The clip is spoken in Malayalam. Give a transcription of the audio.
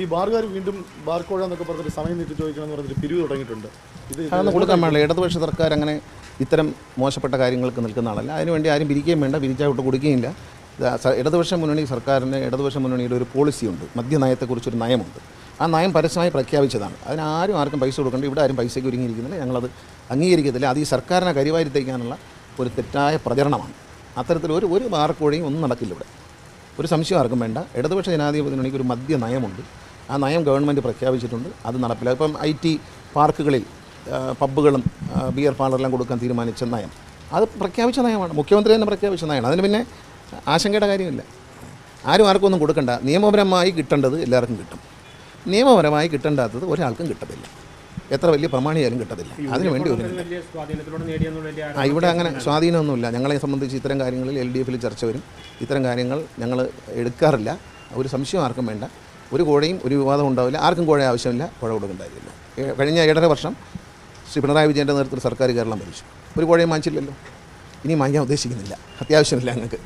ഈ ബാർകാർ വീണ്ടും ബാർക്കോഴ എന്നൊക്കെ പറഞ്ഞിട്ട് സമയം നീട്ടി ചോദിക്കണമെന്ന് പറഞ്ഞിട്ട് പിരിവ് തുടങ്ങിയിട്ടുണ്ട്. അതൊന്നും കൊടുക്കാൻ പാടില്ല. ഇടതുപക്ഷ സർക്കാർ അങ്ങനെ ഇത്തരം മോശപ്പെട്ട കാര്യങ്ങൾക്ക് നിൽക്കുന്ന ആളല്ല. അതിനുവേണ്ടി ആരും പിരിക്കുകയും വേണ്ട, പിരിച്ചാൽ വിട്ട് കൊടുക്കുകയില്ല. ഇടതുപക്ഷ മുന്നണി സർക്കാരിൻ്റെ ഇടതുപക്ഷ മുന്നണിയുടെ ഒരു പോളിസിയുണ്ട്, മദ്യനയത്തെക്കുറിച്ചൊരു നയമുണ്ട്. ആ നയം പരസ്യമായി പ്രഖ്യാപിച്ചതാണ്. ആർക്കും പൈസ കൊടുക്കേണ്ട, ഇവിടെ ആരും പൈസയ്ക്ക് ഒരുങ്ങിയിരിക്കുന്നില്ല. ഞങ്ങളത് അംഗീകരിക്കത്തില്ല. അത് ഈ സർക്കാരിനെ കരിവാരിത്തേക്കാനുള്ള ഒരു തെറ്റായ പ്രചരണമാണ്. അത്തരത്തിൽ ഒരു ബാർക്കോഴയും ഒന്നും നടക്കില്ല ഇവിടെ. ഒരു സംശയം ആർക്കും വേണ്ട. ഇടതുപക്ഷ ജനാധിപത്യ മുന്നണിക്ക് ഒരു മദ്യ നയമുണ്ട്. ആ നയം ഗവൺമെൻറ് പ്രഖ്യാപിച്ചിട്ടുണ്ട്. അത് നടപ്പിലാക്കും. ഇപ്പം IT പാർക്കുകളിൽ പബ്ബുകളും ബിയർ പാർലറെല്ലാം കൊടുക്കാൻ തീരുമാനിച്ച നയം അത് പ്രഖ്യാപിച്ച നയമാണ്. മുഖ്യമന്ത്രി തന്നെ പ്രഖ്യാപിച്ച നയമാണ്. അതിന് പിന്നെ ആശങ്കയുടെ കാര്യമില്ല. ആർക്കും ഒന്നും കൊടുക്കണ്ട. നിയമപരമായി കിട്ടേണ്ടത് എല്ലാവർക്കും കിട്ടും. നിയമപരമായി കിട്ടേണ്ടാത്തത് ഒരാൾക്കും കിട്ടത്തില്ല. എത്ര വലിയ പ്രമാണിയാലും കിട്ടത്തില്ല. അതിനുവേണ്ടി ഇവിടെ അങ്ങനെ സ്വാധീനമൊന്നുമില്ല. ഞങ്ങളെ സംബന്ധിച്ച് ഇത്തരം കാര്യങ്ങളിൽ LDF ചർച്ച വരും. ഇത്തരം കാര്യങ്ങൾ ഞങ്ങൾ എടുക്കാറില്ല. ഒരു സംശയം ആർക്കും വേണ്ട. ഒരു കോഴയും ഒരു വിവാദം ഉണ്ടാവില്ല. ആർക്കും കോഴ ആവശ്യമില്ല. കോഴ കൊടുക്കേണ്ടതില്ല. കഴിഞ്ഞ 1.5 വർഷം ശ്രീ പിണറായി വിജയൻ്റെ നേതൃത്വത്തിൽ സർക്കാർ കേരളം ഭരിച്ചു. ഒരു കോഴയും വാങ്ങിച്ചില്ലല്ലോ. ഇനി വാങ്ങിക്കാൻ ഉദ്ദേശിക്കുന്നില്ല. അത്യാവശ്യമില്ല ഞങ്ങൾക്ക്.